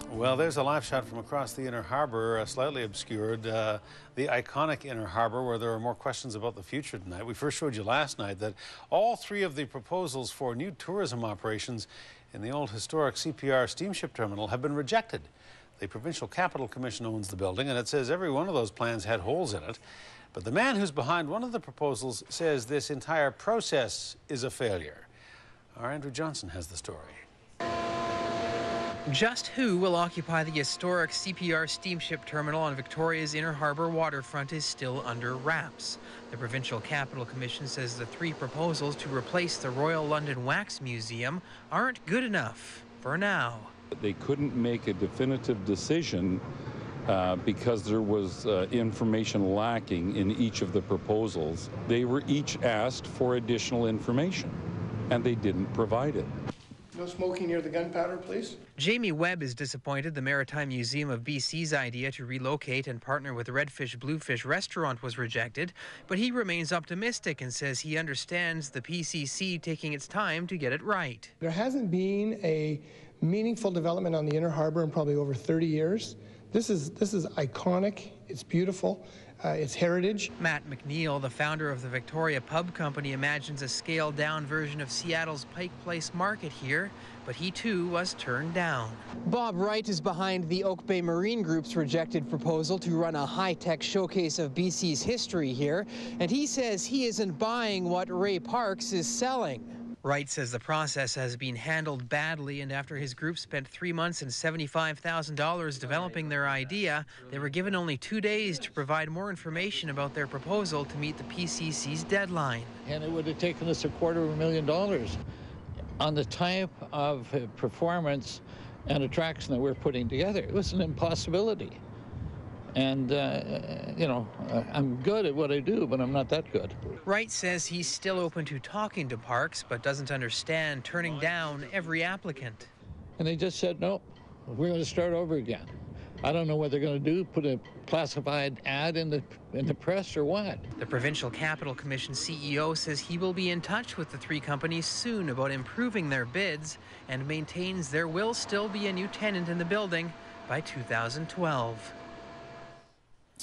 Well, there's a live shot from across the inner harbour, slightly obscured, the iconic inner harbour, where there are more questions about the future tonight. We first showed you last night that all three of the proposals for new tourism operations in the old historic CPR Steamship Terminal have been rejected. The Provincial Capital Commission owns the building, and it says every one of those plans had holes in it. But the man who's behind one of the proposals says this entire process is a failure. Our Andrew Johnson has the story. Just who will occupy the historic CPR Steamship Terminal on Victoria's Inner Harbour waterfront is still under wraps. The Provincial Capital Commission says the three proposals to replace the Royal London Wax Museum aren't good enough for now. They couldn't make a definitive decision because there was information lacking in each of the proposals. They were each asked for additional information, and they didn't provide it. No smoking near the gunpowder, please. Jamie Webb is disappointed the Maritime Museum of BC's idea to relocate and partner with the Redfish Bluefish restaurant was rejected, but he remains optimistic and says he understands the P.C.C. taking its time to get it right. There hasn't been a meaningful development on the Inner Harbour in probably over 30 years. This is iconic. It's beautiful. It's heritage. Matt McNeill, the founder of the Victoria Pub Company, imagines a scaled-down version of Seattle's Pike Place market here, but he too was turned down. Bob Wright is behind the Oak Bay Marine Group's rejected proposal to run a high-tech showcase of BC's history here, and he says he isn't buying what Ray Parks is selling. Wright says the process has been handled badly, and after his group spent 3 months and $75,000 developing their idea, they were given only 2 days to provide more information about their proposal to meet the P.C.C.'s deadline. And it would have taken us $250,000 on the type of performance and attraction that we're putting together. It was an impossibility. And, you know, I'm good at what I do, but I'm not that good. Wright says he's still open to talking to Parks, but doesn't understand turning down every applicant. And they just said, no, we're going to start over again. I don't know what they're going to do, put a classified ad in the press or what. The Provincial Capital Commission CEO says he will be in touch with the three companies soon about improving their bids and maintains there will still be a new tenant in the building by 2012.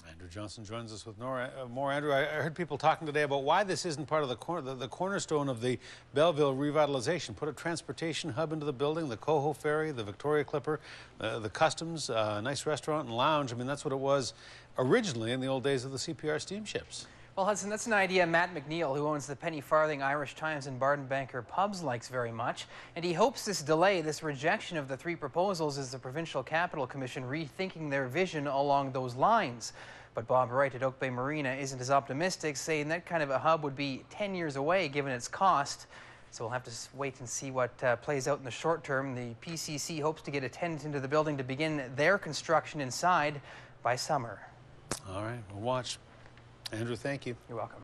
Andrew Johnson joins us with more. Andrew, I heard people talking today about why this isn't part of the cornerstone of the Belleville revitalization. Put a transportation hub into the building, the Coho Ferry, the Victoria Clipper, the Customs, nice restaurant and lounge. I mean, that's what it was originally in the old days of the CPR steamships. Well, Hudson, that's an idea Matt McNeill, who owns the Penny Farthing, Irish Times and Barden Banker pubs, likes very much. And he hopes this delay, this rejection of the three proposals, is the Provincial Capital Commission rethinking their vision along those lines. But Bob Wright at Oak Bay Marina isn't as optimistic, saying that kind of a hub would be 10 years away given its cost. So we'll have to wait and see what plays out in the short term. The P.C.C. hopes to get a tenant into the building to begin their construction inside by summer. All right, we'll watch. Andrew, thank you. You're welcome.